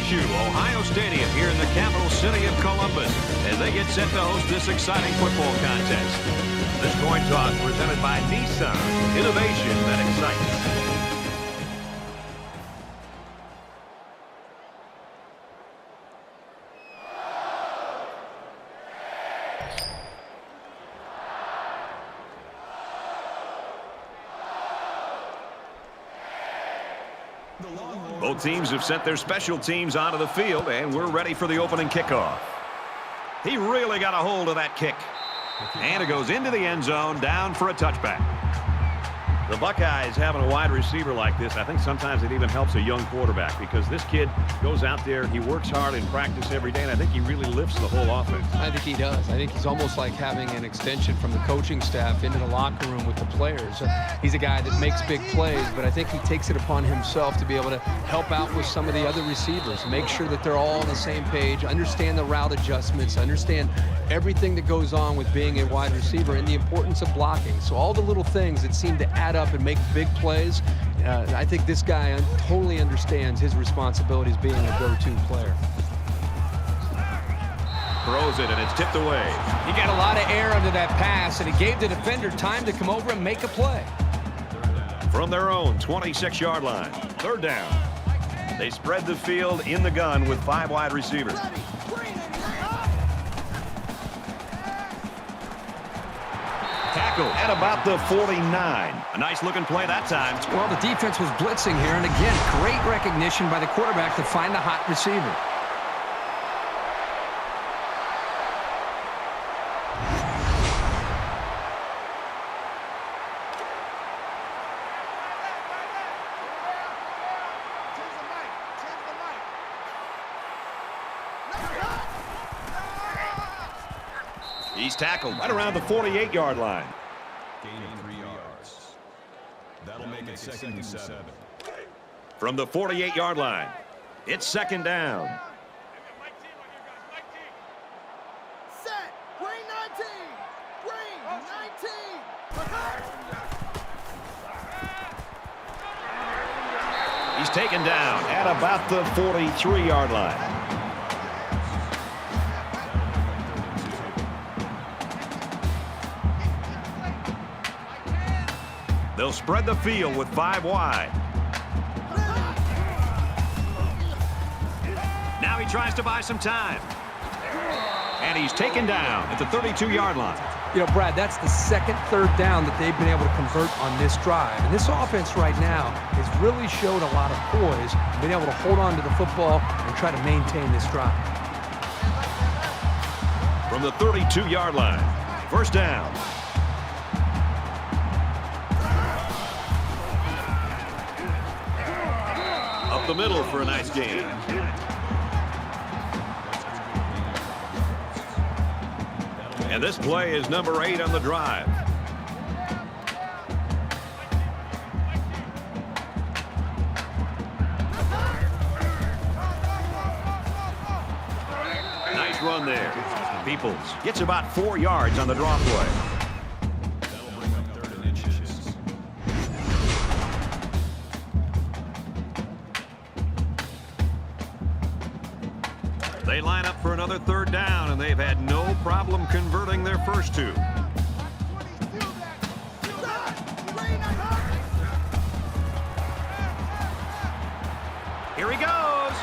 to Ohio Stadium here in the capital city of Columbus as they get set to host this exciting football contest. This coin toss presented by Nissan. Innovation that excites. Both teams have sent their special teams onto the field, and we're ready for the opening kickoff. He really got a hold of that kick. And it goes into the end zone, down for a touchback. The Buckeyes having a wide receiver like this, I think sometimes it even helps a young quarterback because this kid goes out there, he works hard in practice every day, and I think he really lifts the whole offense. I think he does. I think he's almost like having an extension from the coaching staff into the locker room with the players. He's a guy that makes big plays, but I think he takes it upon himself to be able to help out with some of the other receivers, make sure that they're all on the same page, understand the route adjustments, understand everything that goes on with being a wide receiver and the importance of blocking. So all the little things that seem to add up and make big plays, I think this guy totally understands his responsibilities being a go-to player. Throws it, and it's tipped away. He got a lot of air under that pass, and he gave the defender time to come over and make a play. From their own 26-yard line, third down. They spread the field in the gun with 5 wide receivers. Tackle at about the 49. A nice-looking play that time. Well, the defense was blitzing here, and again, great recognition by the quarterback to find the hot receiver. He's tackled right around the 48-yard line. Gaining 3 yards. That'll make it 2nd and 7. From the 48-yard line, it's 2nd down. Set. Green 19. Green 19. He's taken down at about the 43-yard line. They'll spread the field with 5 wide. Now he tries to buy some time. And he's taken down at the 32-yard line. You know, Brad, that's the second third down that they've been able to convert on this drive. And this offense right now has really showed a lot of poise, been able to hold on to the football and try to maintain this drive. From the 32-yard line, first down. Up the middle for a nice gain. And this play is number 8 on the drive. Nice run there. Peoples gets about 4 yards on the draw play. That'll bring up 3rd and inches. They line up for another 3rd down, and they've had no problem converting their first 2. Here he goes.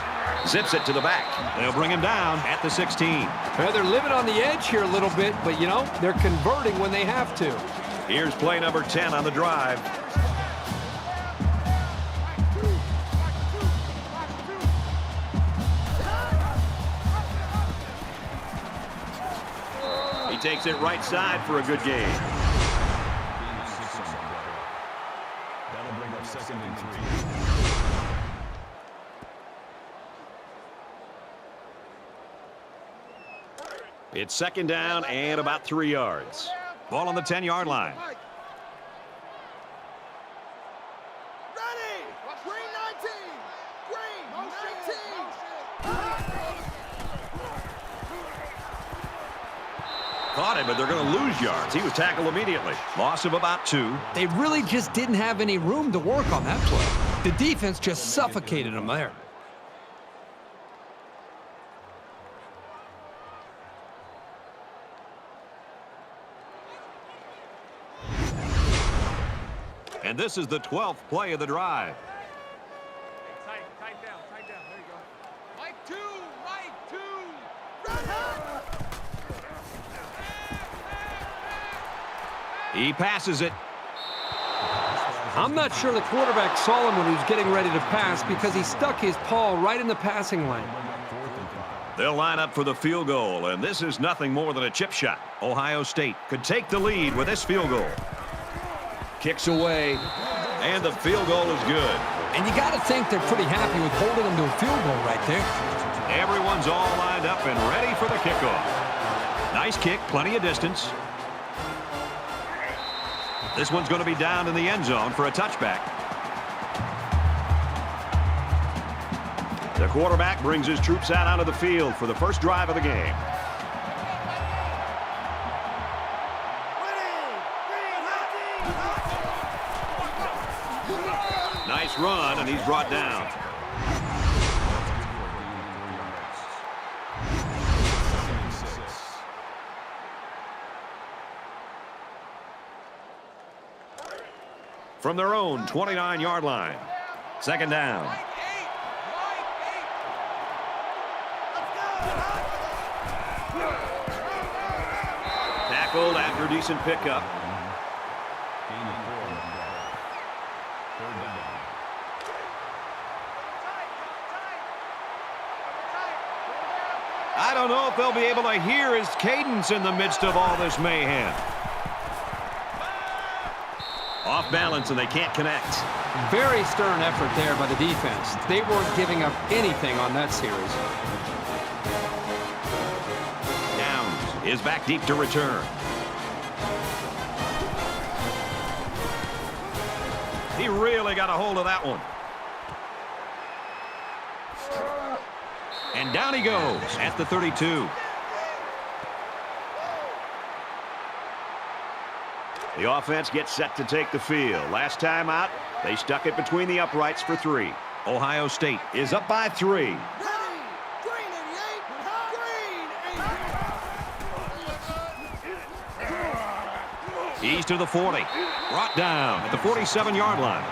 Zips it to the back. They'll bring him down at the 16. Well, they're living on the edge here a little bit, but, you know, they're converting when they have to. Here's play number 10 on the drive. He takes it right side for a good gain. That'll bring up 2nd and 3. It's 2nd down and about 3 yards. Ball on the 10-yard line. Ready. Green 19. Green 19. Caught him, but they're going to lose yards. He was tackled immediately. Loss of about 2. They really just didn't have any room to work on that play. The defense just suffocated them there. And this is the 12th play of the drive. Tight down. There you go. Mike two. He passes it. I'm not sure the quarterback saw him when he was getting ready to pass because he stuck his paw right in the passing lane. They'll line up for the field goal, and this is nothing more than a chip shot. Ohio State could take the lead with this field goal. Kicks away, and the field goal is good. And you got to think they're pretty happy with holding them to a field goal right there. Everyone's all lined up and ready for the kickoff. Nice kick, plenty of distance. This one's going to be down in the end zone for a touchback. The quarterback brings his troops out onto the field for the first drive of the game. Nice run, and he's brought down. From their own 29-yard line. Second down. Tackled after a decent pickup. I don't know if they'll be able to hear his cadence in the midst of all this mayhem. Off balance, and they can't connect. Very stern effort there by the defense. They weren't giving up anything on that series. Downs is back deep to return. He really got a hold of that one. And down he goes at the 32. The offense gets set to take the field. Last time out, they stuck it between the uprights for 3. Ohio State is up by 3. Ready. Green 88. He's to the 40. Brought down at the 47-yard line.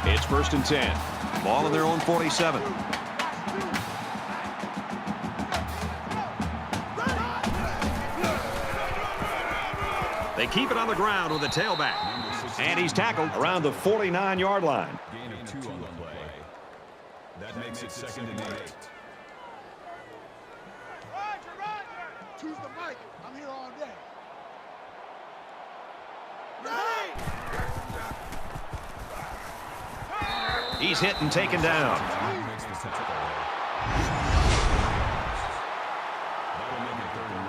It's 1st and 10. Ball in their own 47. They keep it on the ground with a tailback. And he's tackled around the 49-yard line. Gain of 2 on the play. That makes it 2nd and 8. Roger. Choose the mic. I'm here all day. Ready. He's hit and taken down. Makes the tackle. That'll make it 3rd and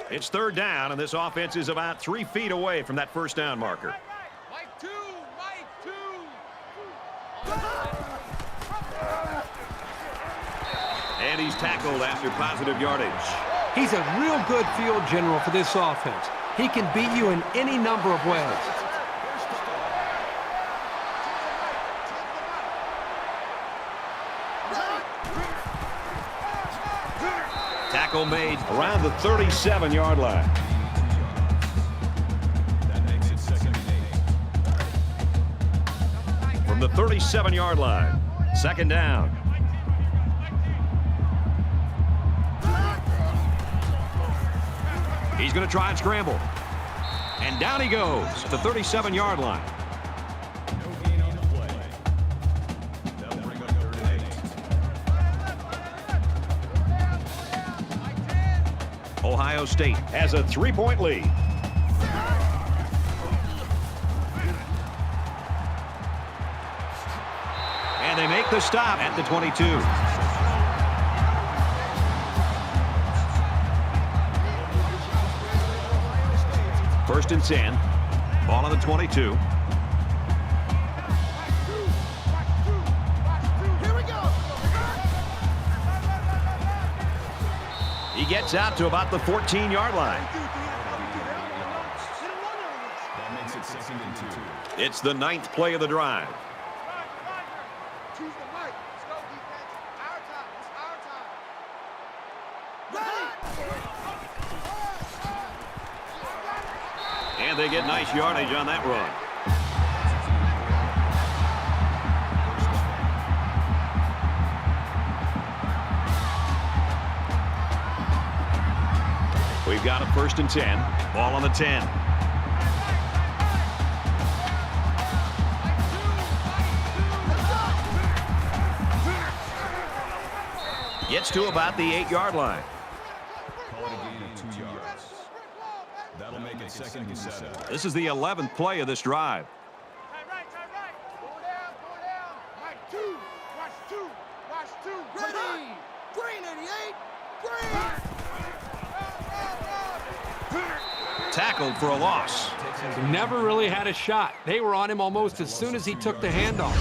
1. It's 3rd down, and this offense is about 3 feet away from that first down marker. Mike two. And he's tackled after positive yardage. He's a real good field general for this offense. He can beat you in any number of ways. Tackle made around the 37-yard line. That makes it 2nd and 8. From the 37-yard line, 2nd down. He's going to try and scramble. And down he goes at the 37-yard line. No gain on the play. That'll bring up 3rd and 8. Ohio State has a 3-point lead. And they make the stop at the 22. First and 10. Ball on the 22. Here we go. He gets out to about the 14-yard line. That makes it 2nd and 2. It's the 9th play of the drive. Choose the mic. Let's go, defense. Our time. It's our time. Ready? And they get nice yardage on that run. We've got a 1st and 10. Ball on the 10. Gets to about the 8-yard line. Call it a gain of 2 yards. That'll make it 2nd and 7. This is the 11th play of this drive. Tight right, tight right. Go down, go down. Mike, 2. Watch 2. Watch 2. Ready! Green 88! Green! Tackled for a loss. He never really had a shot. They were on him almost as soon as he took the handoff.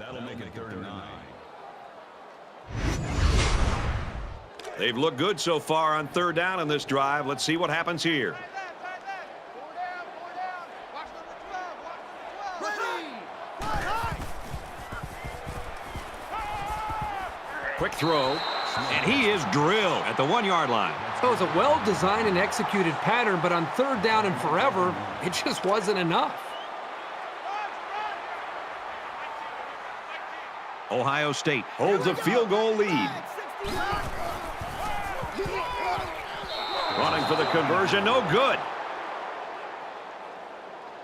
That'll make it 3rd and 9. They've looked good so far on 3rd down in this drive. Let's see what happens here. Go down, go down. Watch number 12. Watch number 12. Quick throw. And he is drilled at the 1-yard line. It was a well-designed and executed pattern, but on 3rd down and forever, it just wasn't enough. Ohio State holds a field goal lead. Running for the conversion, no good.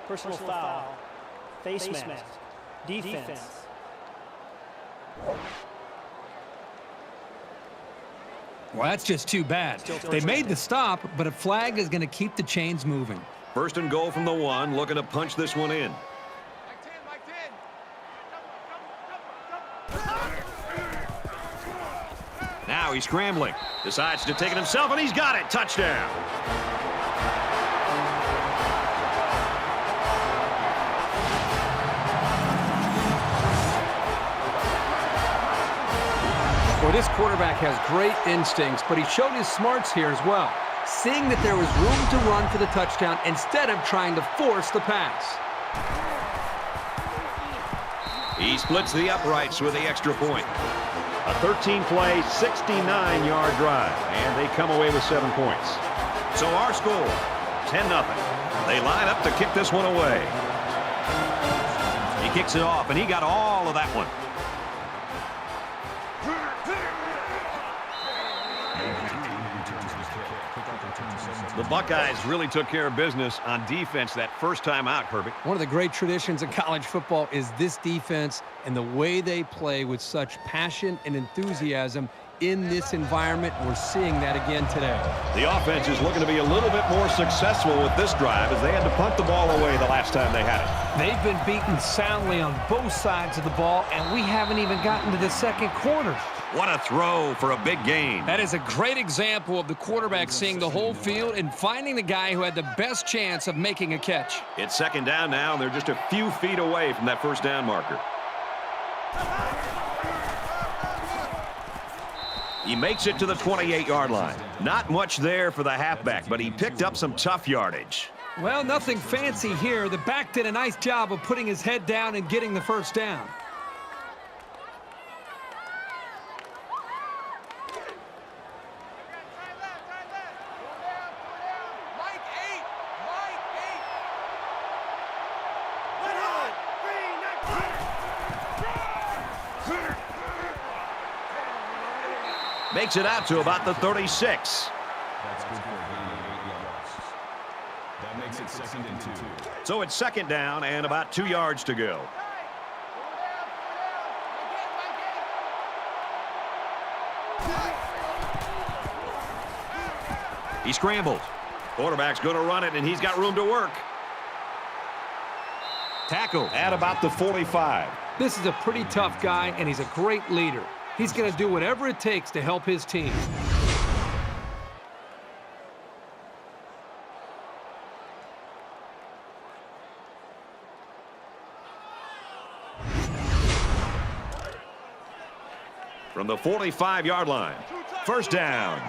Personal foul. Face mask. Defense. Well, that's just too bad. They made the stop, but a flag is going to keep the chains moving. 1st and goal from the 1, looking to punch this one in. Mike 10, Mike 10. Now he's scrambling. Decides to take it himself, and he's got it. Touchdown. Well, this quarterback has great instincts, but he showed his smarts here as well, seeing that there was room to run for the touchdown instead of trying to force the pass. He splits the uprights with the extra point. A 13-play, 69-yard drive, and they come away with 7 points. So our score, 10-0. They line up to kick this one away. He kicks it off, and he got all of that one. The Buckeyes really took care of business on defense that first time out, Herbie. One of the great traditions in college football is this defense and the way they play with such passion and enthusiasm in this environment. We're seeing that again today. The offense is looking to be a little bit more successful with this drive as they had to punt the ball away the last time they had it. They've been beaten soundly on both sides of the ball, and we haven't even gotten to the 2nd quarter. What a throw for a big gain. That is a great example of the quarterback seeing the whole field and finding the guy who had the best chance of making a catch. It's 2nd down now, and they're just a few feet away from that 1st down marker. He makes it to the 28-yard line. Not much there for the halfback, but he picked up some tough yardage. Well, nothing fancy here. The back did a nice job of putting his head down and getting the 1st down. Makes it out to about the 36. That's good for a gain of 8 yards. That makes it 2nd and 2. So it's 2nd down and about 2 yards to go. He scrambles. Quarterback's going to run it, and he's got room to work. Tackled at about the 45. This is a pretty tough guy, and he's a great leader. He's going to do whatever it takes to help his team. From the 45-yard line, 1st down.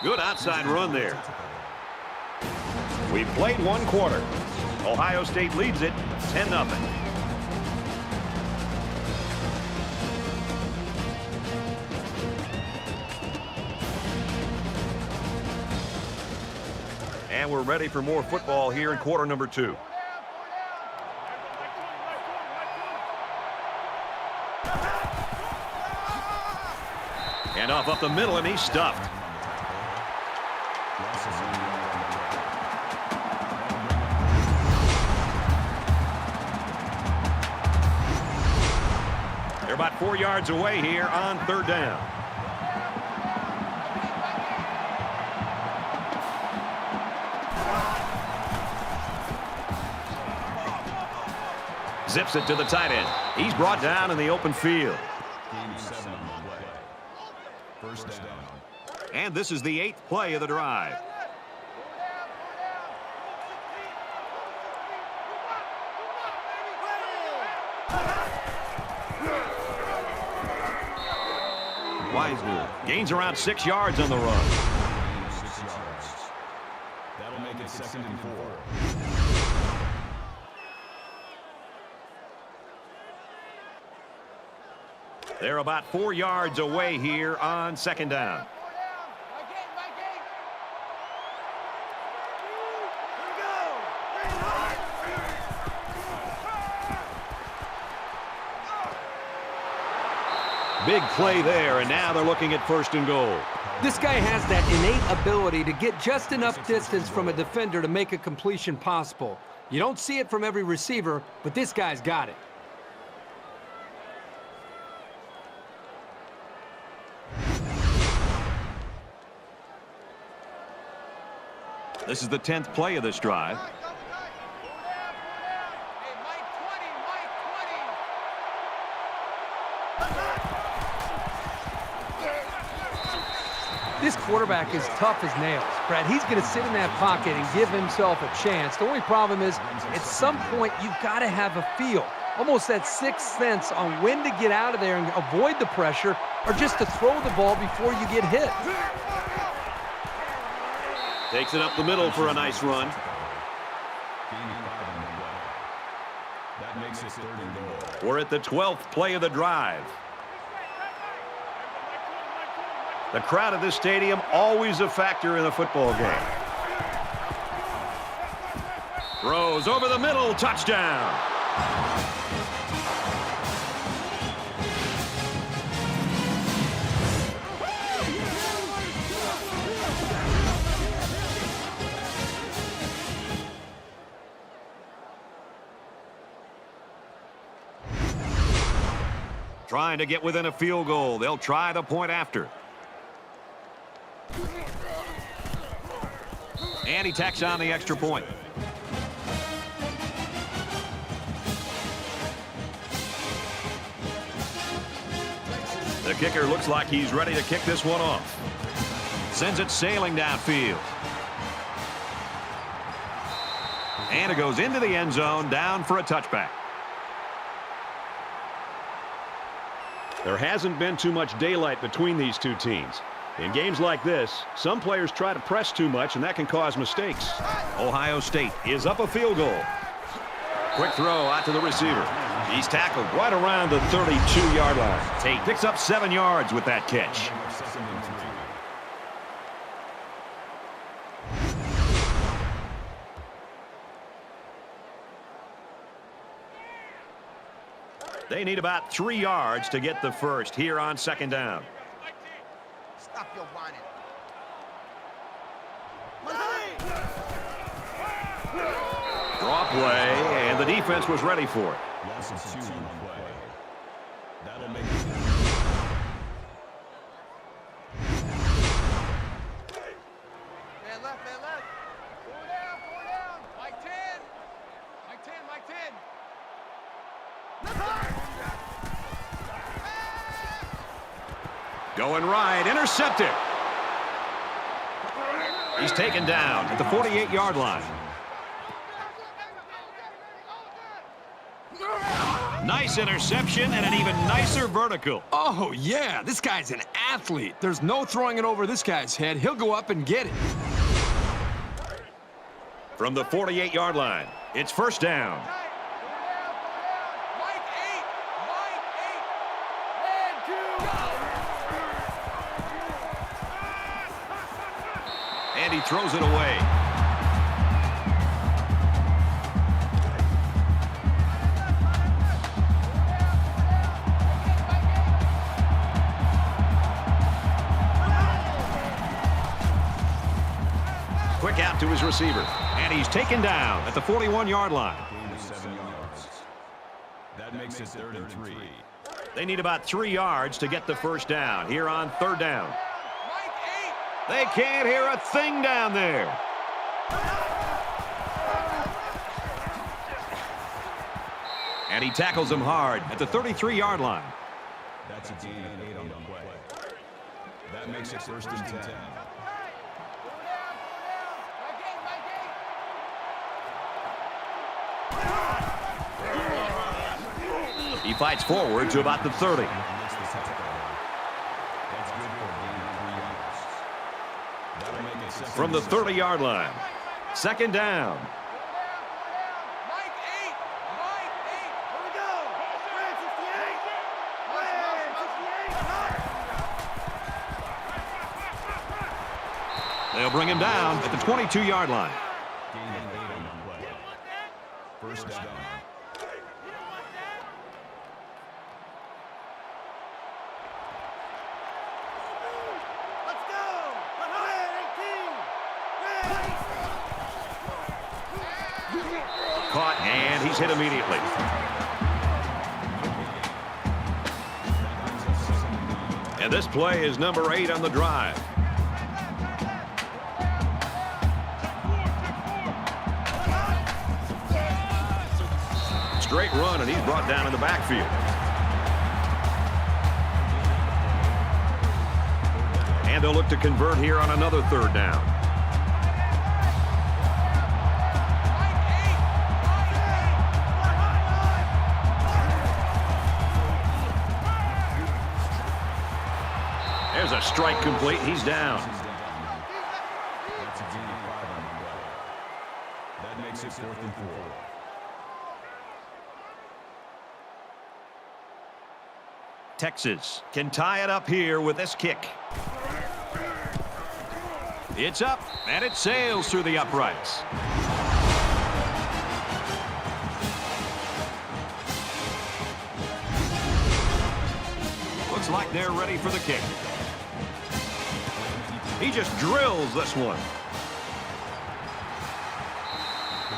Good outside run there. We've played one quarter. Ohio State leads it 10-0. And we're ready for more football here in quarter number 2. And off up the middle, and he's stuffed. They're about 4 yards away here on 3rd down. Zips it to the tight end. He's brought down in the open field. First down. And this is the 8th play of the drive. Wiseman gains around 6 yards on the run. 6 yards. That'll make it 2nd and 4. They're about 4 yards away here on 2nd down. Big play there, and now they're looking at 1st and goal. This guy has that innate ability to get just enough distance from a defender to make a completion possible. You don't see it from every receiver, but this guy's got it. This is the 10th play of this drive. This quarterback is tough as nails. Brad, he's going to sit in that pocket and give himself a chance. The only problem is, at some point, you've got to have a feel. Almost that sixth sense on when to get out of there and avoid the pressure, or just to throw the ball before you get hit. Takes it up the middle for a nice run. That makes it 3rd and goal. We're at the 12th play of the drive. The crowd at this stadium always a factor in a football game. Throws over the middle, touchdown. Trying to get within a field goal. They'll try the point after. And he tacks on the extra point. The kicker looks like he's ready to kick this one off. Sends it sailing downfield. And it goes into the end zone, down for a touchback. There hasn't been too much daylight between these two teams. In games like this, some players try to press too much, and that can cause mistakes. Ohio State is up a field goal. Quick throw out to the receiver. He's tackled right around the 32-yard line. Tate picks up 7 yards with that catch. 2nd and 3. They need about 3 yards to get the first here on 2nd down. Stop your whining. Draw play, and the defense was ready for it. Loss of 2 on the play. That'll make it. Man left, man left. Four down. Mike 10. Mike 10, Mike 10. Going right, intercepted. He's taken down at the 48-yard line. Nice interception and an even nicer vertical. Oh, yeah, this guy's an athlete. There's no throwing it over this guy's head. He'll go up and get it. From the 48-yard line, it's first down. Mike 8. Mike 8. And he throws it away. Quick out to his receiver. And he's taken down at the 41-yard line. Gain of 7 yards. That makes it 3rd and 3. They need about 3 yards to get the first down here on 3rd down. Mike 8. They can't hear a thing down there. And he tackles him hard at the 33-yard line. That's a gain of 8 on the play. That makes it 1st and 10. He fights forward to about the 30. That's good for a gain of 3 yards. That'll make it 2nd From the 30-yard line. 2nd down. Mike 8. Mike 8. Here we go. They'll bring him down at the 22-yard line. Gain of 8 on the play. First down. Caught, and he's hit immediately. And this play is number 8 on the drive. Straight run, and he's brought down in the backfield. And they'll look to convert here on another 3rd down. There's a strike complete. He's down. That's a gain of 5 on the play. That makes it 4th and 4. Texas can tie it up here with this kick. It's up, and it sails through the uprights. Looks like they're ready for the kick. He just drills this one.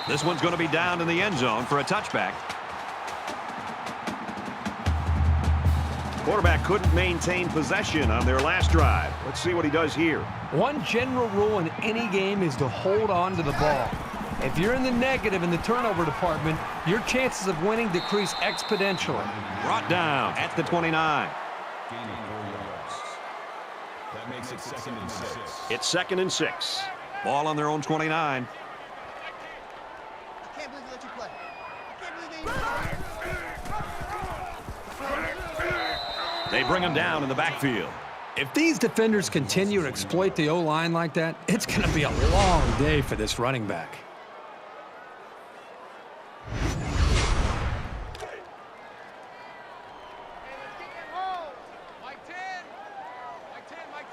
This one's going to be down in the end zone for a touchback. Quarterback couldn't maintain possession on their last drive. Let's see what he does here. One general rule in any game is to hold on to the ball. If you're in the negative in the turnover department, your chances of winning decrease exponentially. Brought down at the 29. Gain of 4 yards. That makes it 2nd and 6. It's 2nd and 6. Ball on their own 29. I can't believe they let you play. I can't believe They bring him down in the backfield. If these defenders continue to exploit the O-line like that, it's going to be a long day for this running back. Mike 10. Mike 10. Mike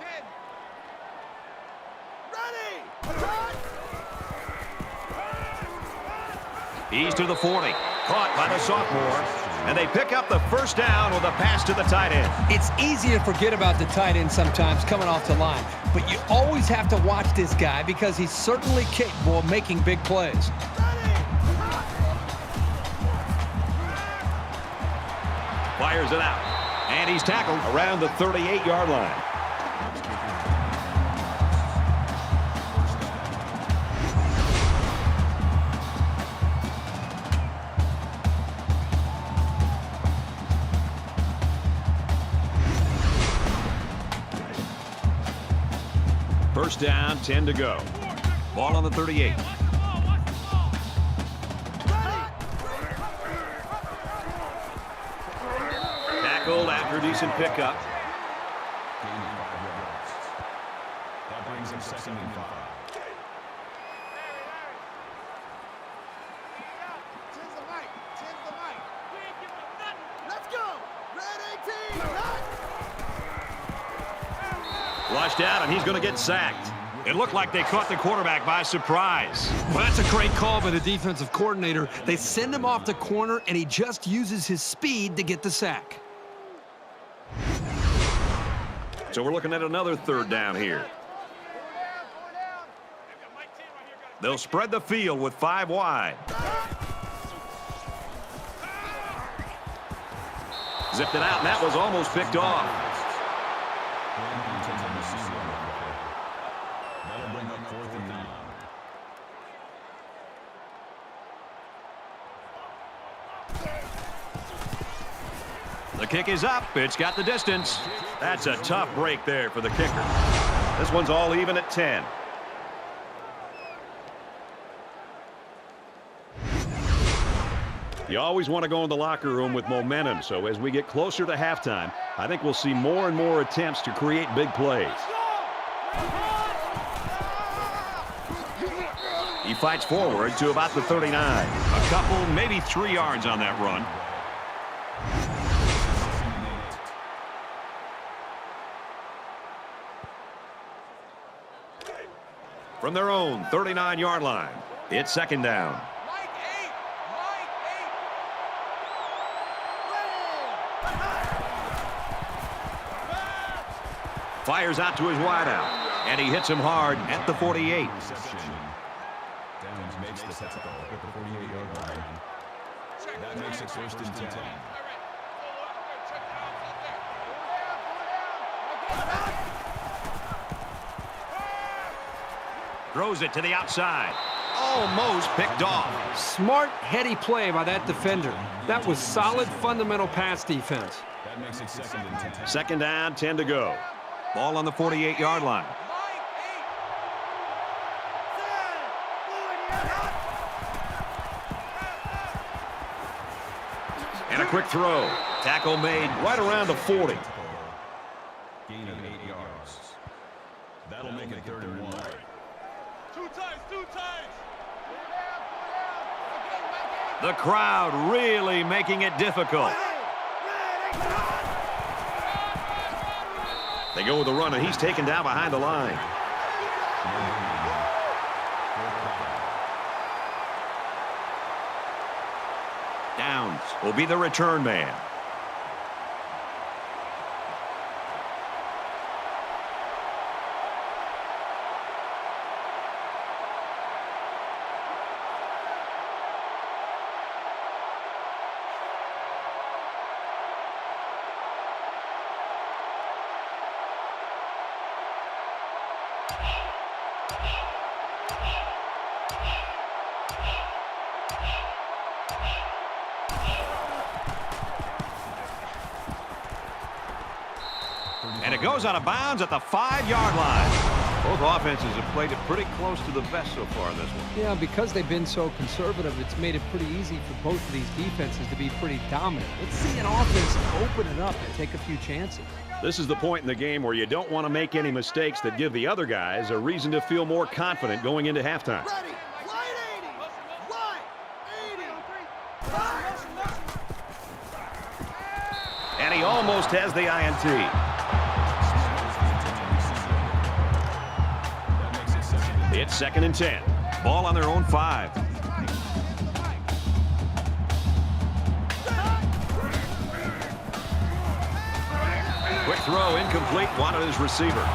10. He's to the 40. Caught by the sophomore. And they pick up the first down with a pass to the tight end. It's easy to forget about the tight end sometimes coming off the line, but you always have to watch this guy because he's certainly capable of making big plays. Fires it out. And he's tackled around the 38-yard line. First down, 10 to go. Ball on the 38. field after a decent pickup. Gain of 5 yards. That brings him 2nd and 5. Tens the mic. Tens the mic. We ain't giving up nothing. Let's go. Red 18. Flushed out, and he's going to get sacked. It looked like they caught the quarterback by surprise. Well, that's a great call by the defensive coordinator. They send him off the corner, and he just uses his speed to get the sack. So we're looking at another 3rd down here. They'll spread the field with 5 wide. Zipped it out, and that was almost picked off. That'll bring up 4th and 9. The kick is up. It's got the distance. That's a tough break there for the kicker. This one's all even at 10. You always want to go in the locker room with momentum, so as we get closer to halftime, I think we'll see more and more attempts to create big plays. He fights forward to about the 39. A couple, maybe 3 yards on that run. From their own 39-yard line, it's 2nd down. Fires out to his wideout, and he hits him hard at the 48. Downs makes the tackle at the 48-yard line. That makes it 1st and 10. Throws it to the outside. Almost picked off. Smart, heady play by that defender. That was solid, fundamental pass defense. That makes it 2nd and 10. 2nd down, 10 to go. Ball on the 48-yard line. And a quick throw. Tackle made right around the 40. Gain of 8 yards. That'll make it 3rd and 1. 2 times, 2 times. The crowd really making it difficult. They go with the run, and he's taken down behind the line. Downs will be the return man. And it goes out of bounds at the 5-yard line. Both offenses have played it pretty close to the vest so far in this one. Yeah, because they've been so conservative, it's made it pretty easy for both of these defenses to be pretty dominant. Let's see an offense open it up and take a few chances. This is the point in the game where you don't want to make any mistakes that give the other guys a reason to feel more confident going into halftime. Ready. Wide 80. Wide 80. And he almost has the INT. It's 2nd and 10. Ball on their own 5. Quick throw, incomplete, wanted his receiver.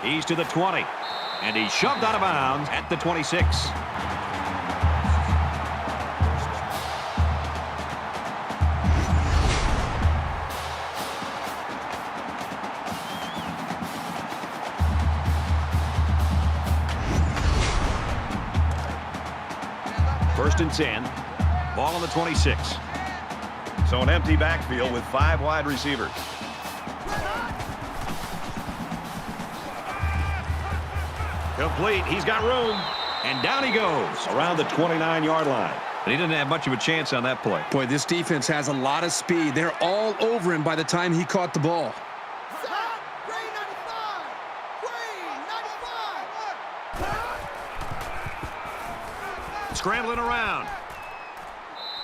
He's to the 20. And he's shoved out of bounds at the 26. First and 10. Ball on the 26. So an empty backfield with 5 wide receivers. Complete. He's got room. And down he goes around the 29-yard line. And he didn't have much of a chance on that play. Boy, this defense has a lot of speed. They're all over him by the time he caught the ball. Green 95. Green 95. Scrambling around.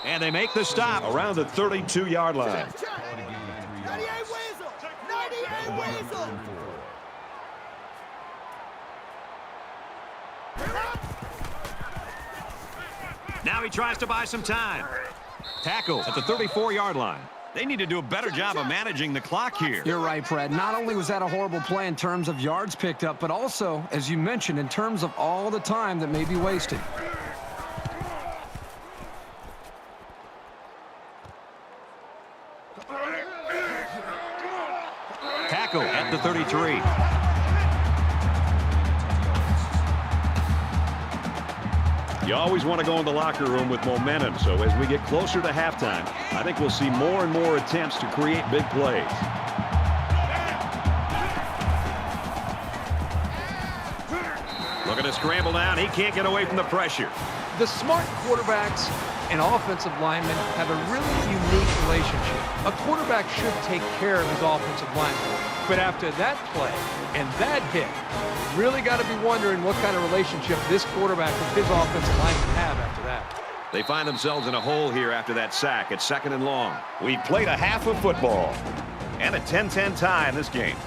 And they make the stop around the 32-yard line. 98 Weasel. 98 Weasel. Now he tries to buy some time. Tackle at the 34-yard line. They need to do a better job of managing the clock here. You're right, Brad. Not only was that a horrible play in terms of yards picked up, but also, as you mentioned, in terms of all the time that may be wasted. Tackle at the 33. You always want to go in the locker room with momentum, so as we get closer to halftime, I think we'll see more and more attempts to create big plays. Look at the scramble down. He can't get away from the pressure. The smart quarterbacks and offensive linemen have a really unique relationship. A quarterback should take care of his offensive lineman. But after that play and that hit, really got to be wondering what kind of relationship this quarterback and his offensive lineman have after that. They find themselves in a hole here after that sack. It's 2nd and long. We've played a half of football and a 10-10 tie in this game.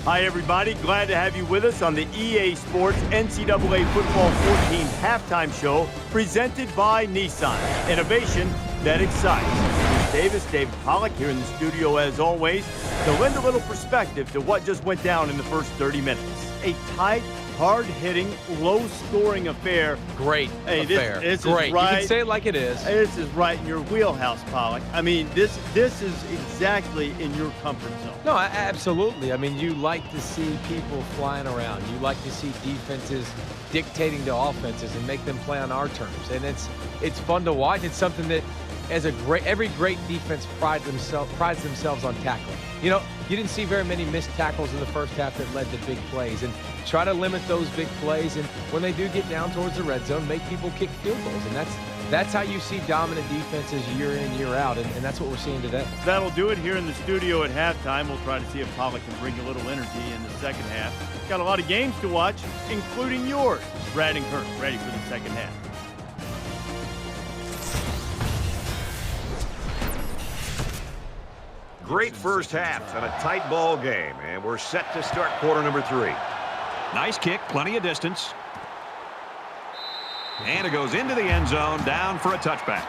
Hi, everybody. Glad to have you with us on the EA Sports NCAA Football 14 halftime show presented by Nissan. Innovation that excites. Bruce Davis, David Pollack here in the studio as always to lend a little perspective to what just went down in the first 30 minutes. A tight, hard-hitting, low-scoring affair. Great affair. This Great. Is right. You can say it like it is. This is right in your wheelhouse, Pollack. I mean, this is exactly in your comfort zone. No, absolutely. I mean, you like to see people flying around. You like to see defenses dictating to offenses and make them play on our terms. And it's fun to watch. It's something that every great defense prides themselves on tackling. You know, you didn't see very many missed tackles in the first half that led to big plays. And try to limit those big plays. And when they do get down towards the red zone, make people kick field goals. And that's how you see dominant defenses year in, year out. And that's what we're seeing today. That'll do it here in the studio at halftime. We'll try to see if Pollack can bring a little energy in the second half. Got a lot of games to watch, including yours. Brad and Kirk ready for the second half. Great first half and a tight ball game, and we're set to start quarter number 3. Nice kick, plenty of distance. And it goes into the end zone, down for a touchback.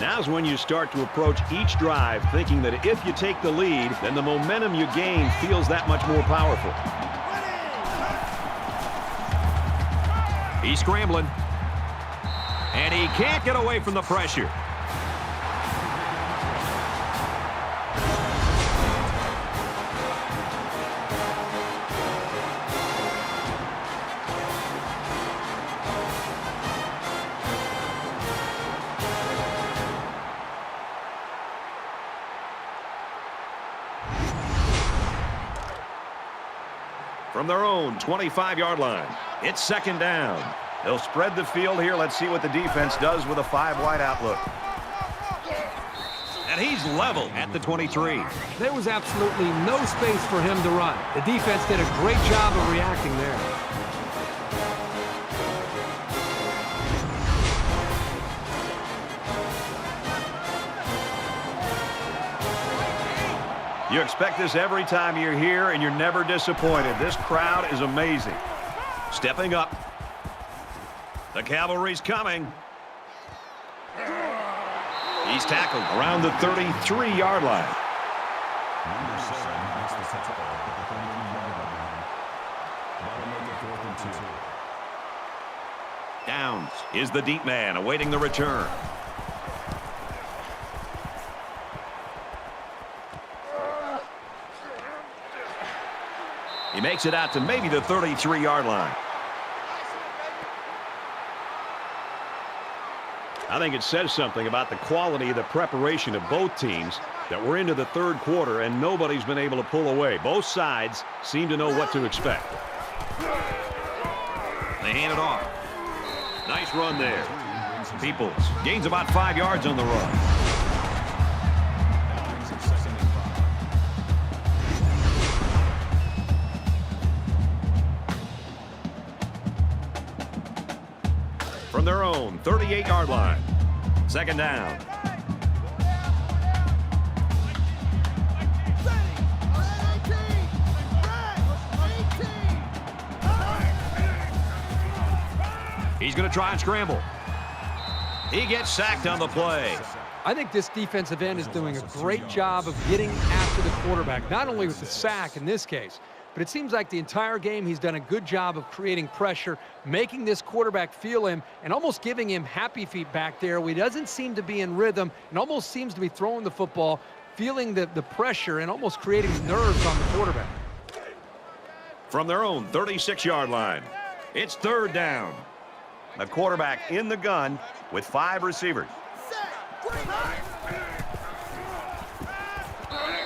Now's when you start to approach each drive thinking that if you take the lead, then the momentum you gain feels that much more powerful. He's scrambling. And he can't get away from the pressure. From their own 25-yard line, it's 2nd down. They'll spread the field here. Let's see what the defense does with a 5-wide outlook. And he's level at the 23. There was absolutely no space for him to run. The defense did a great job of reacting there. You expect this every time you're here, and you're never disappointed. This crowd is amazing. Stepping up. The cavalry's coming. He's tackled around the 33-yard line. Number 7 makes the tackle at the 33-yard line. That'll make it 4th and 2. Downs is the deep man awaiting the return. He makes it out to maybe the 33-yard line. I think it says something about the quality of the preparation of both teams that we're into the third quarter and nobody's been able to pull away. Both sides seem to know what to expect. They hand it off. Nice run there. Peoples gains about 5 yards on the run. From their own 38-yard line. Second down. He's going to try and scramble. He gets sacked on the play. I think this defensive end is doing a great job of getting after the quarterback, not only with the sack in this case, but it seems like the entire game he's done a good job of creating pressure, making this quarterback feel him, and almost giving him happy feet back there where he doesn't seem to be in rhythm and almost seems to be throwing the football, feeling the pressure and almost creating nerves on the quarterback. From their own 36-yard line, it's third down. The quarterback in the gun with 5 receivers.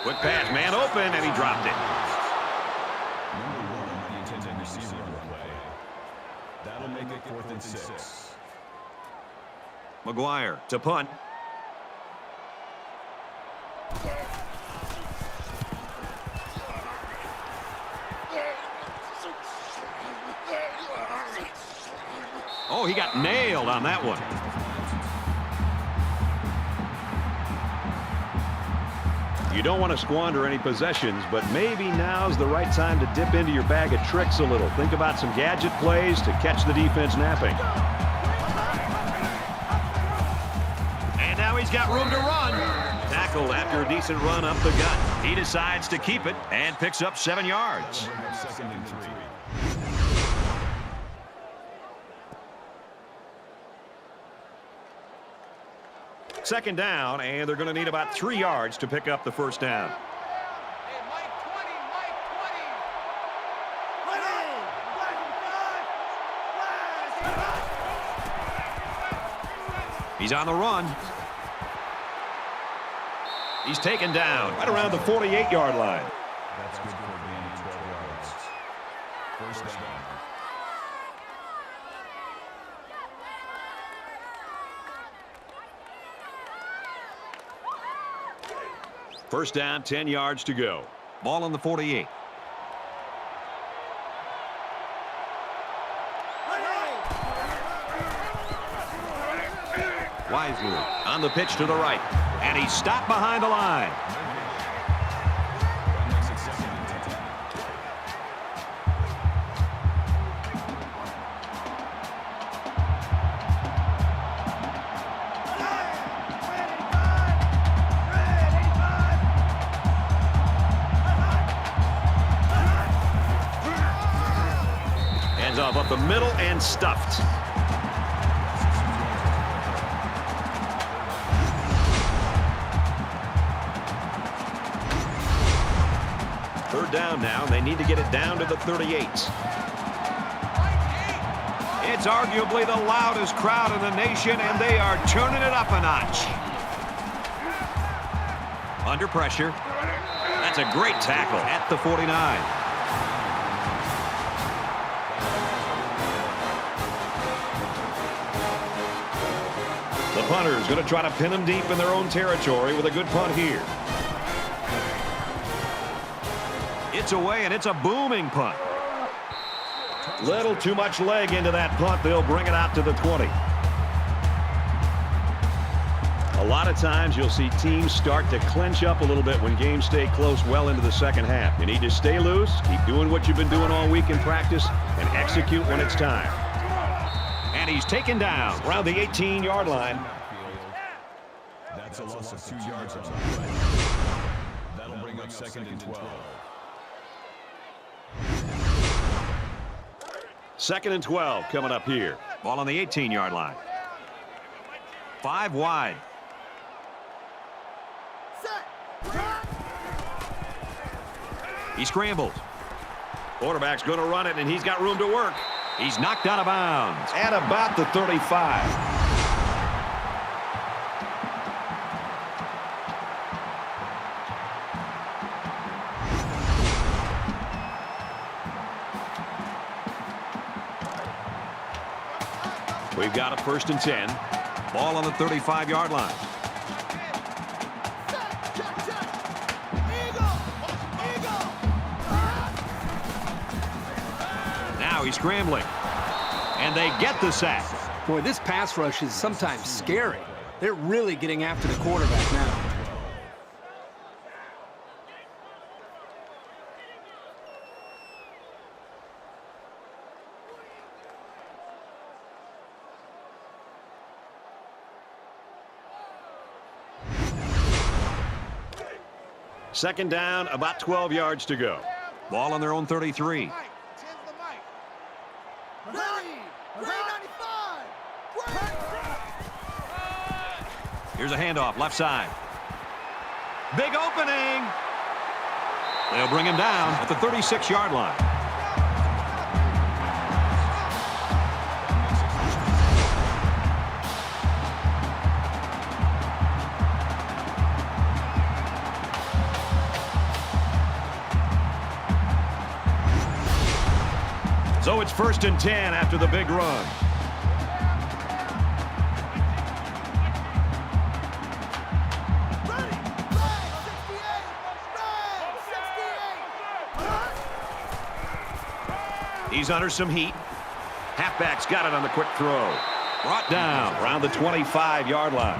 Quick pass, man open, and he dropped it. That'll make it 4th and 6. McGuire to punt. Oh, he got nailed on that one. You don't want to squander any possessions, but maybe now's the right time to dip into your bag of tricks a little. Think about some gadget plays to catch the defense napping. And now he's got room to run. Tackled after a decent run up the gut. He decides to keep it and picks up 7 yards. Second and 3. Second down, and they're going to need about 3 yards to pick up the first down. Hey, Mike 20, Mike 20. He's on the run. He's taken down right around the 48-yard line. That's good for a gain of 12 yards. First down. First down, 10 yards to go. Ball on the 48. Wisely on the pitch to the right. And he's stopped behind the line. Off up the middle and stuffed. Third down now, and they need to get it down to the 38. It's arguably the loudest crowd in the nation, and they are turning it up a notch. Under pressure. That's a great tackle at the 49. The punter's going to try to pin them deep in their own territory with a good punt here. It's away, and it's a booming punt. Little too much leg into that punt. They'll bring it out to the 20. A lot of times you'll see teams start to clinch up a little bit when games stay close well into the second half. You need to stay loose, keep doing what you've been doing all week in practice, and execute when it's time. And he's taken down around the 18-yard line. That's a loss of 2 yards on the play. That'll bring up 2nd and 12. 2nd and 12 coming up here. Ball on the 18-yard line. 5 wide. He scrambled. Quarterback's going to run it, and he's got room to work. He's knocked out of bounds at about the 35. We've got a 1st and 10. Ball on the 35-yard line. Now he's scrambling. And they get the sack. Boy, this pass rush is sometimes scary. They're really getting after the quarterback now. Second down, about 12 yards to go. Ball on their own 33. Here's a handoff, left side. Big opening. They'll bring him down at the 36-yard line. So it's 1st and 10 after the big run. He's under some heat. Halfback's got it on the quick throw. Brought down around the 25-yard line.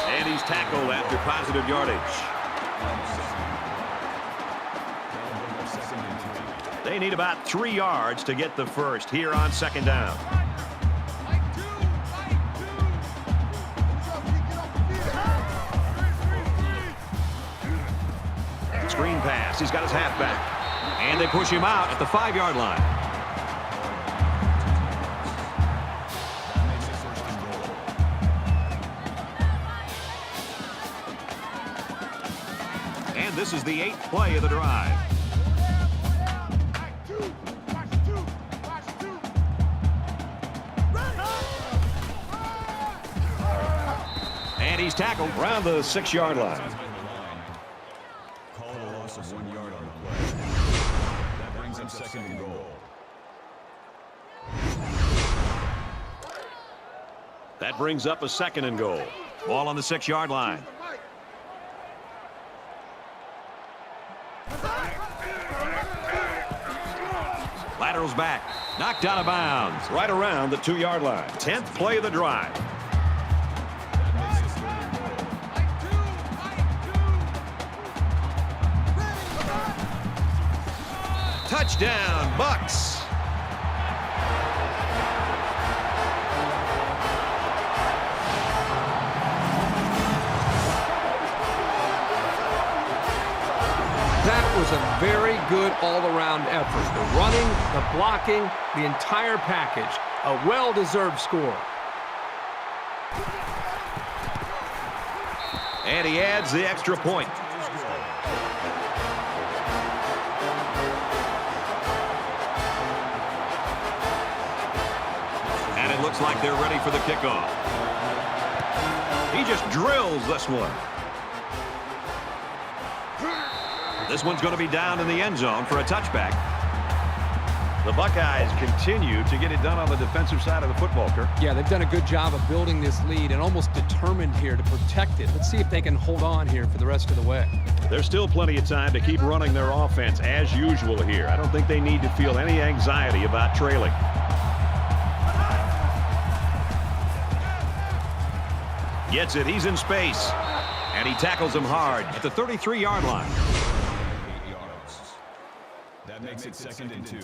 And he's tackled after positive yardage. They need about 3 yards to get the first here on 2nd down. Screen pass. He's got his halfback. And they push him out at the 5-yard line. And this is the 8th play of the drive. And he's tackled around the 6-yard line. Call it a loss of 1 yard on the play. That brings up 2nd and goal. That brings up a 2nd and goal. Ball on the 6-yard line. Lateral's back. Knocked out of bounds. Right around the 2-yard line. 10th play of the drive. Touchdown, Bucks. That was a very good all-around effort. The running, the blocking, the entire package. A well-deserved score. And he adds the extra point. And it looks like they're ready for the kickoff. He just drills this one. This one's going to be down in the end zone for a touchback. The Buckeyes continue to get it done on the defensive side of the football, Kirk. Yeah, they've done a good job of building this lead and almost determined here to protect it. Let's see if they can hold on here for the rest of the way. There's still plenty of time to keep running their offense as usual here. I don't think they need to feel any anxiety about trailing. Gets it. He's in space. And he tackles him hard at the 33-yard line. 8 yards. That makes it 2nd and 2.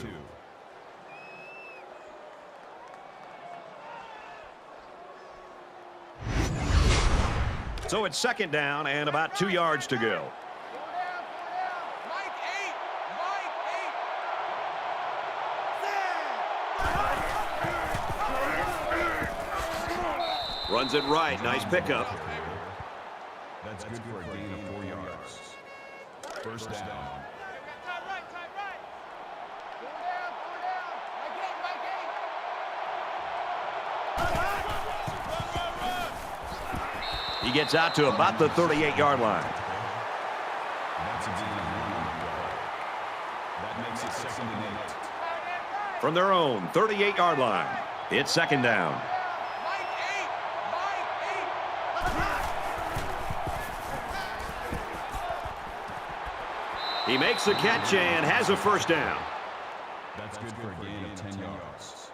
So it's 2nd down and about 2 yards to go. Mike 8. Runs it right. Nice pickup. That's good for a gain of 4 yards. 1st down. Tight right, tight right. Go down, Mike 8, Mike 8. He gets out to about the 38-yard line. That's a gain of 1 on the play. That makes it 2nd and 8. From their own 38-yard line, it's 2nd down. He makes the catch and has a 1st down. That's good for a gain of 10 yards.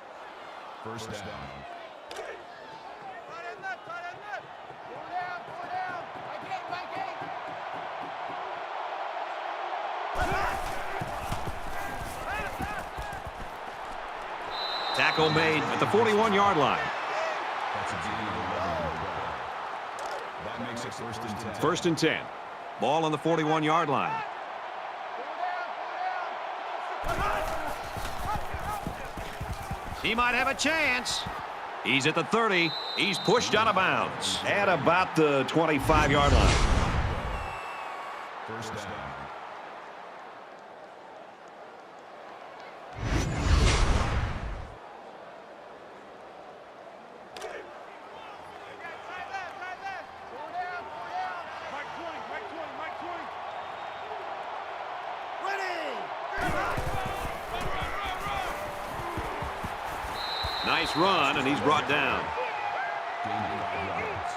1st down. Tackle made at the 41-yard line. That's a gain of 11 on the play. That makes it 1st and 10. 1st and 10. Ball on the 41-yard line. He might have a chance. He's at the 30. He's pushed out of bounds at about the 25-yard line. 1st down. Nice run, and he's brought down. Gain of 5 yards.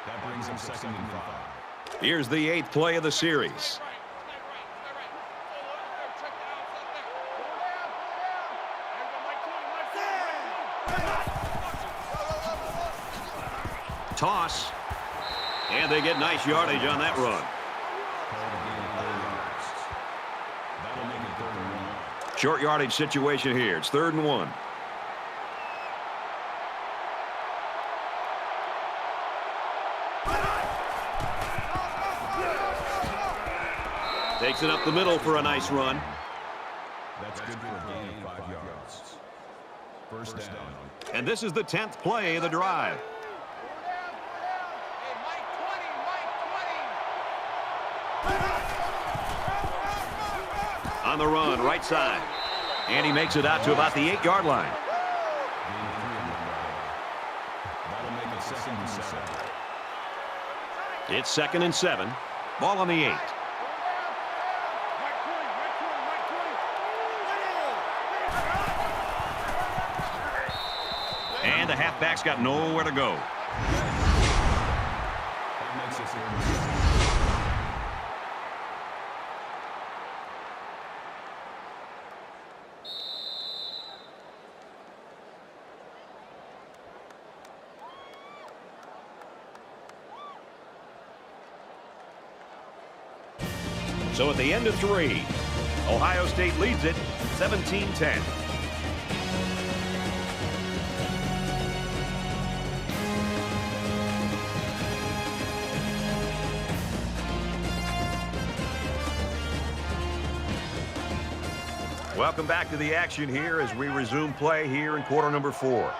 That brings him 2nd and 5. Here's the 8th play of the series. Toss. And they get nice yardage on that run. That'll make it 3rd and 1. Short yardage situation here. It's 3rd and 1. Takes it up the middle for a nice run. That's good for a gain of 5 yards. 1st down. And this is the 10th play of the drive. On the run, right side. And he makes it out to about the 8-yard line. Gain of 3 on the play. That'll make it 2nd and 7. It's 2nd and 7. Ball on the 8. And the halfback's got nowhere to go. That makes it 3rd and 7. So at the end of 3, Ohio State leads it 17-10. Welcome back to the action here as we resume play here in quarter number 4.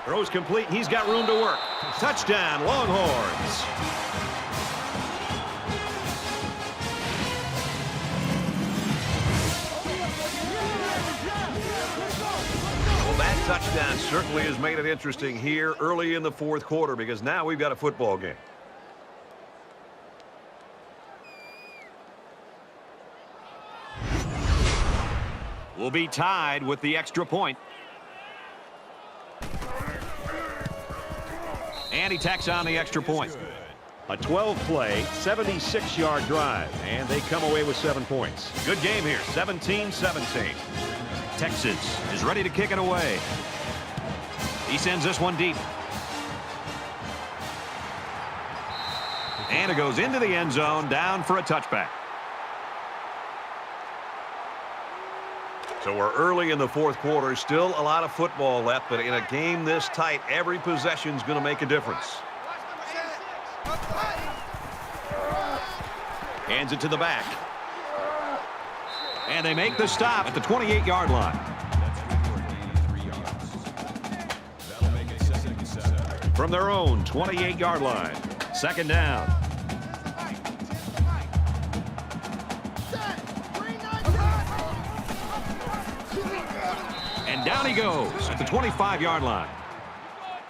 Throws complete. He's got room to work. Touchdown, Longhorns. Well, that touchdown certainly has made it interesting here early in the 4th quarter because now we've got a football game. Will be tied with the extra point. And he tacks on the extra point. A 12-play, 76-yard drive, and they come away with 7 points. Good game here, 17-17. Texas is ready to kick it away. He sends this one deep. And it goes into the end zone, down for a touchback. So we're early in the 4th quarter, still a lot of football left, but in a game this tight, every possession is going to make a difference. Hands it to the back. And they make the stop at the 28-yard line. That'll make it 2nd and 7. From their own 28-yard line, 2nd down. goes at the 25-yard line.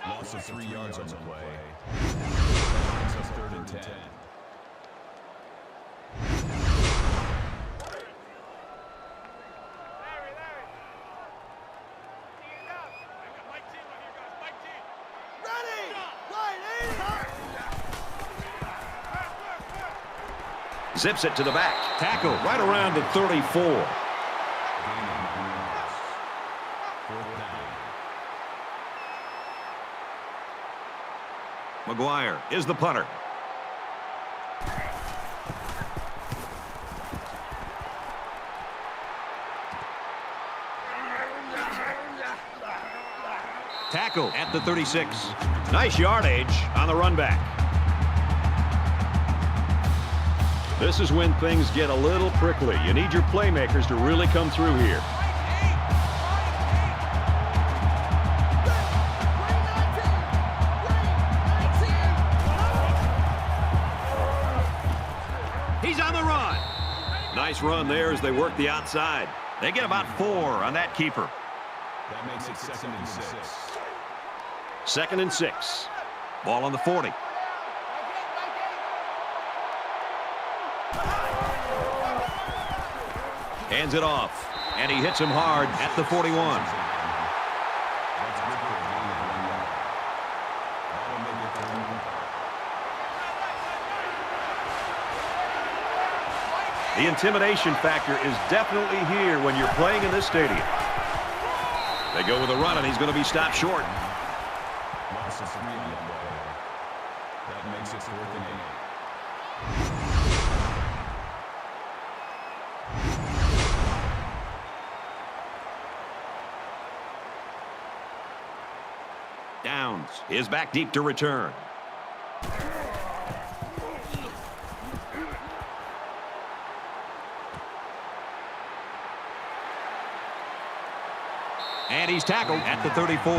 Loss of 3 yards on the play. Brings us 3rd and 10. Zips it to the back. Tackle right around the 34. McGuire is the punter. Tackle at the 36. Nice yardage on the run back. This is when things get a little prickly. You need your playmakers to really come through here. He's on the run. Nice run there as they work the outside. They get about 4 on that keeper. That makes it 2nd and 6. 2nd and 6. Ball on the 40. Hands it off, and he hits him hard at the 41. The intimidation factor is definitely here when you're playing in this stadium. They go with a run, and he's going to be stopped short. Loss of 3 on the play. That makes it 4th and 8. Downs is back deep to return. And he's tackled at the 34.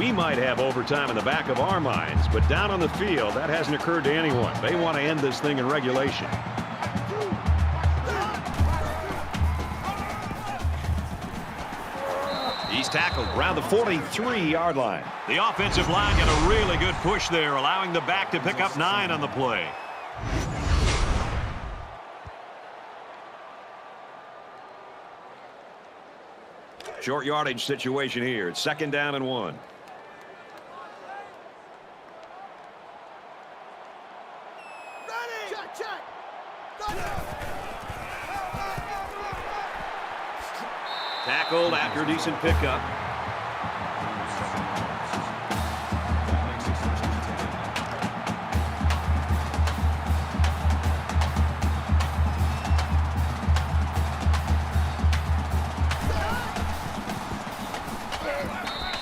We might have overtime in the back of our minds, but down on the field, that hasn't occurred to anyone. They want to end this thing in regulation. He's tackled around the 43-yard line. The offensive line got a really good push there, allowing the back to pick up 9 on the play. Short yardage situation here. It's 2nd down and 1. Tackled after a decent pickup.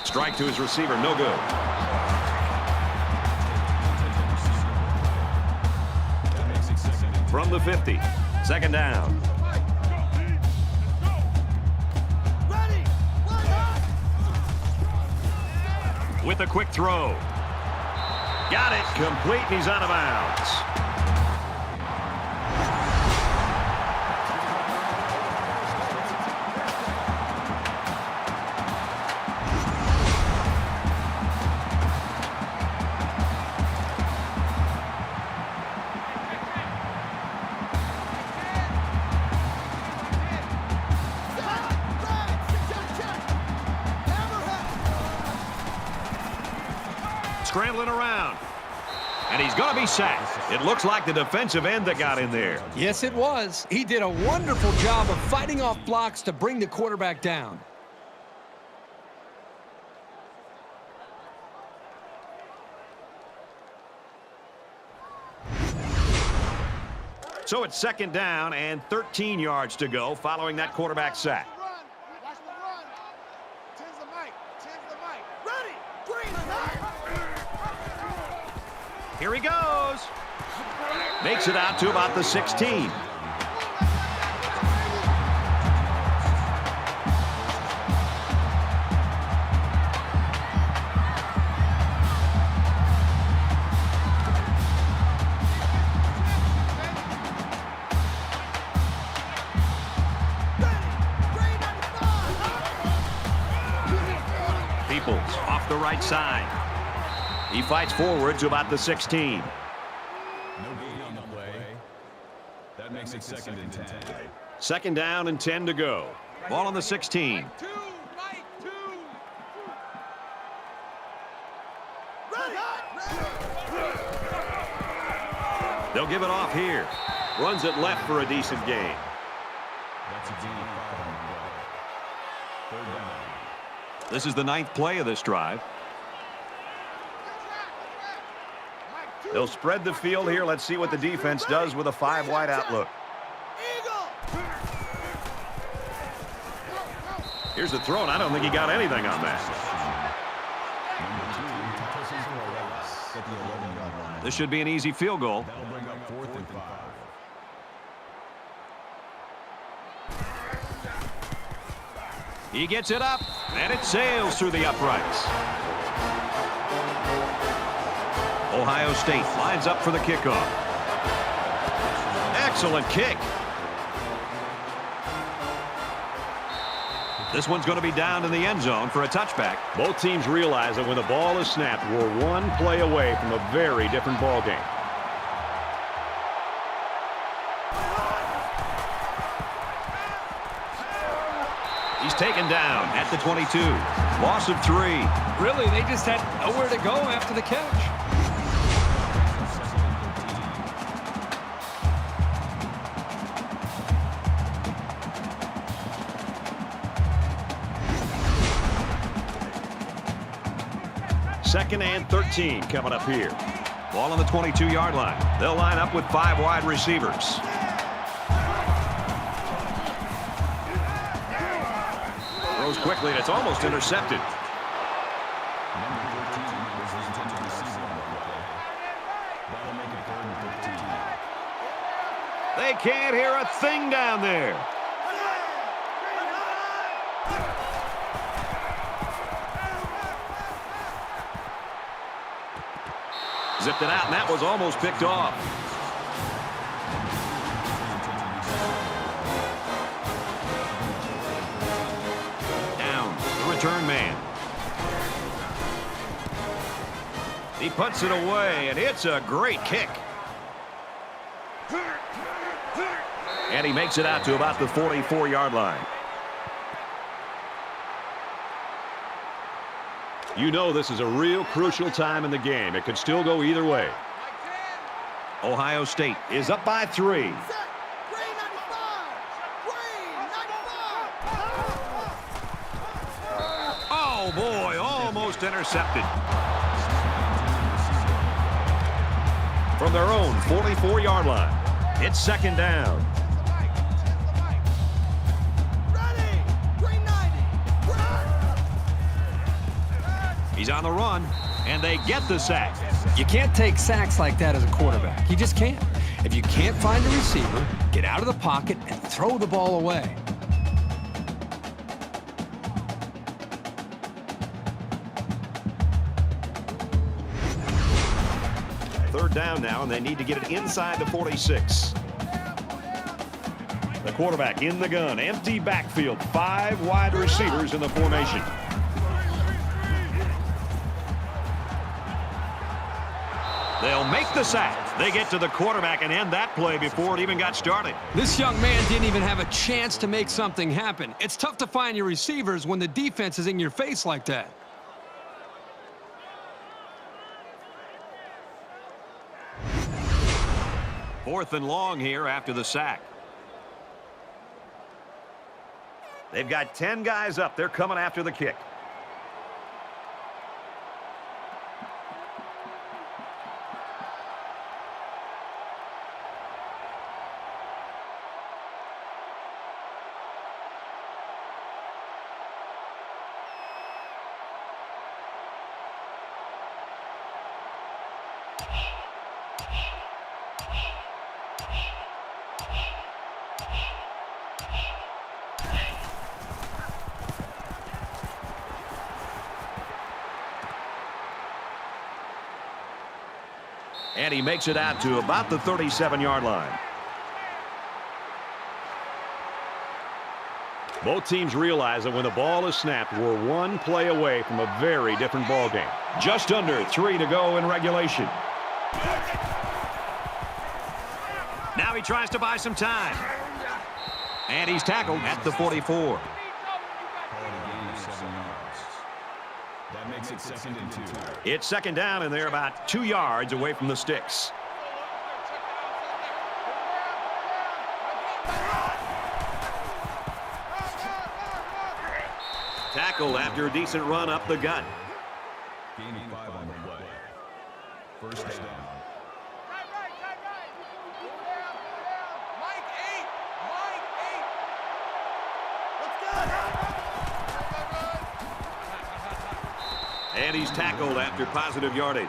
Strike to his receiver, no good. From the 50, 2nd down. With a quick throw. Got it, complete, and he's out of bounds. Scrambling around. And he's going to be sacked. It looks like the defensive end that got in there. Yes, it was. He did a wonderful job of fighting off blocks to bring the quarterback down. So it's 2nd down and 13 yards to go following that quarterback sack. Watch the run. Tens the mic. Ready. Green light. Here he goes. Makes it out to about the 16. right side. He fights forward to about the 16. No gain on the play. That makes it 2nd and 10. 2nd down and 10 to go. Ball on the 16. Mike 2, Mike 2. They'll give it off here. Runs it left for a decent gain. That's a gain of 5 on the play. 3rd down. This is the 9th play of this drive. They'll spread the field here. Let's see what the defense does with a 5-wide outlook. Here's the throw, and I don't think he got anything on that. This should be an easy field goal. That'll bring up 4th and 5. He gets it up, and it sails through the uprights. Ohio State lines up for the kickoff. Excellent kick. This one's going to be down in the end zone for a touchback. Both teams realize that when the ball is snapped, we're one play away from a very different ball game. He's taken down at the 22. Loss of 3. Really, they just had nowhere to go after the catch. Second and 13 coming up here. Ball on the 22-yard line. They'll line up with 5 wide receivers. Throws quickly, and it's almost intercepted. They can't hear a thing down there. Zipped it out, and that was almost picked off. Down, the return man. He puts it away, and it's a great kick. And he makes it out to about the 44-yard line. You know this is a real crucial time in the game. It could still go either way. Ohio State is up by 3. Oh, boy, almost intercepted. From their own 44-yard line, it's 2nd down. He's on the run, and they get the sack. You can't take sacks like that as a quarterback. You just can't. If you can't find a receiver, get out of the pocket and throw the ball away. Third down now, and they need to get it inside the 46. The quarterback in the gun, empty backfield, 5 wide receivers in the formation. They'll make the sack. They get to the quarterback and end that play before it even got started. This young man didn't even have a chance to make something happen. It's tough to find your receivers when the defense is in your face like that. Fourth and long here after the sack. They've got 10 guys up. They're coming after the kick. And he makes it out to about the 37-yard line. Both teams realize that when the ball is snapped, we're one play away from a very different ball game. Just under 3 to go in regulation. Now he tries to buy some time. And he's tackled at the 44. That makes it 2nd and 2. It's 2nd down, and they're about 2 yards away from the sticks. Tackled after a decent run up the gut. Gaining 5 on the play. 1st down. And he's tackled after positive yardage.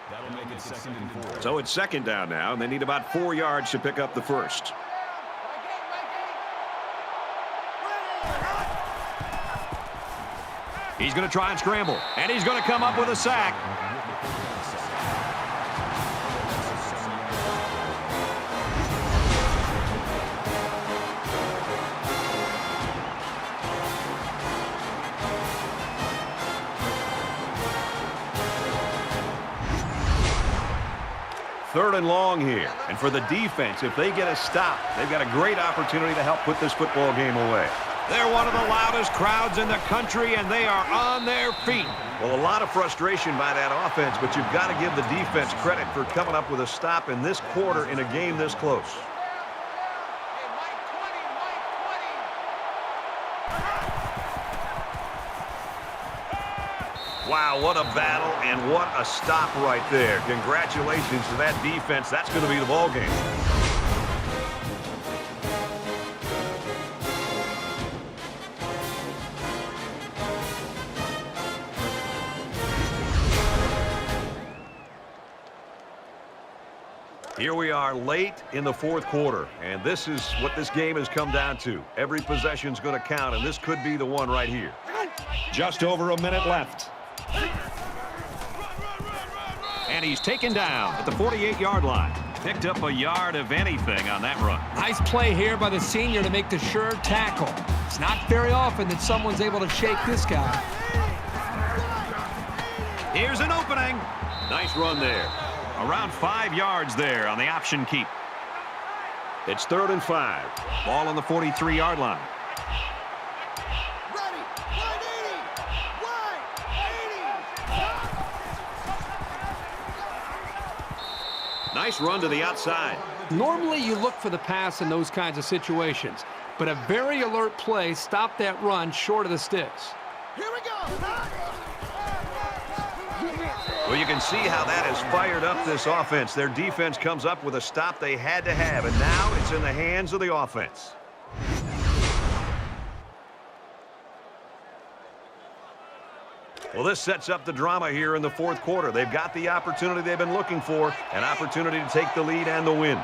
That'll make it 2nd and 4. So it's 2nd down now, and they need about 4 yards to pick up the first. He's going to try and scramble, and he's going to come up with a sack. Third and long here. And for the defense, if they get a stop, they've got a great opportunity to help put this football game away. They're one of the loudest crowds in the country, and they are on their feet. Well, a lot of frustration by that offense, but you've got to give the defense credit for coming up with a stop in this quarter in a game this close. Wow, what a battle and what a stop right there. Congratulations to that defense. That's going to be the ball game. Here we are late in the 4th quarter, and this is what this game has come down to. Every possession's going to count, and this could be the one right here. Just over a minute left. And he's taken down at the 48-yard line. Picked up a yard of anything on that run. Nice play here by the senior to make the sure tackle. It's not very often that someone's able to shake this guy. Here's an opening. Nice run there. Around 5 yards there on the option keep. It's 3rd and 5. Ball on the 43-yard line. Nice run to the outside. Normally you look for the pass in those kinds of situations, but a very alert play stopped that run short of the sticks. Here we go. Well, you can see how that has fired up this offense. Their defense comes up with a stop they had to have, and now it's in the hands of the offense. Well, this sets up the drama here in the 4th quarter. They've got the opportunity they've been looking for, an opportunity to take the lead and the win.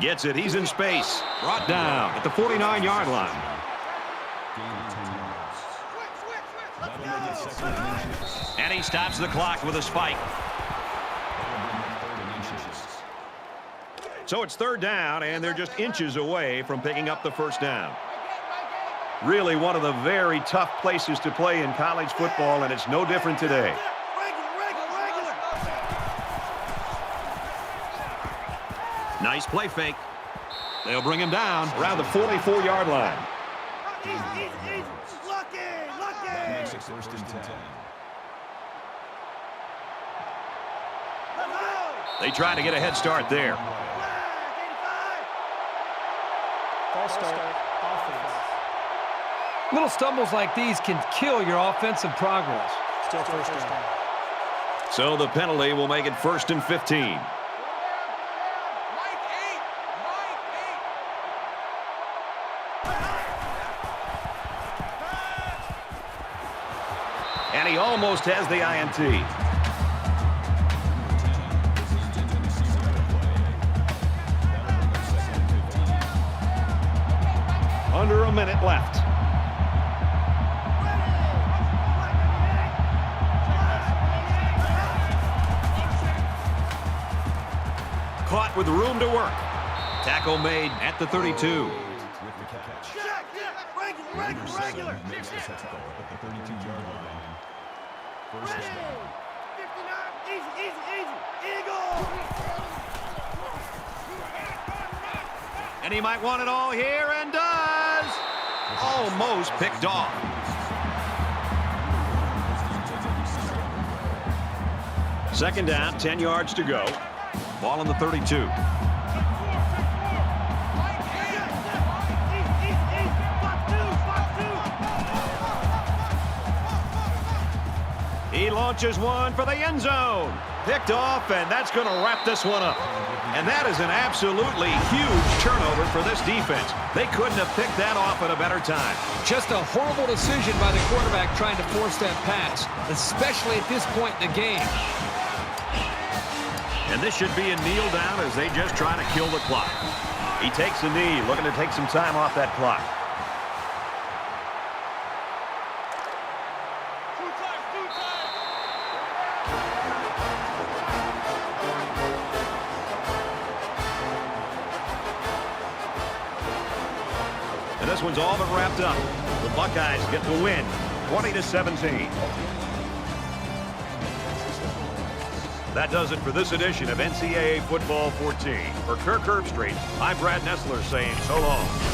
Gets it. He's in space. Brought down at the 49-yard line. And he stops the clock with a spike. So it's 3rd down, and they're just inches away from picking up the first down. Really one of the very tough places to play in college football, and it's no different today. Nice play fake. They'll bring him down around the 44-yard line. That makes it 1st and 10. They try to get a head start there. False start. Offense. Little stumbles like these can kill your offensive progress. Still 1st down. So the penalty will make it 1st and 15. And he almost has the INT. Under a minute left. caught with room to work. Tackle made at the 32. With the catch. Number 7 makes the tackle at the 32-yard line. First down. 59, easy, Eagle! And he might want it all here, and does. Almost picked off. Second down, 10 yards to go. Ball on the 32. He launches one for the end zone. Picked off, and that's going to wrap this one up. And that is an absolutely huge turnover for this defense. They couldn't have picked that off at a better time. Just a horrible decision by the quarterback trying to force that pass, especially at this point in the game. And this should be a kneel down as they just try to kill the clock. He takes a knee, looking to take some time off that clock. And this one's all but wrapped up. The Buckeyes get the win, 20-17. That does it for this edition of NCAA Football 14. For Kirk Herbstreit, I'm Brad Nessler saying so long.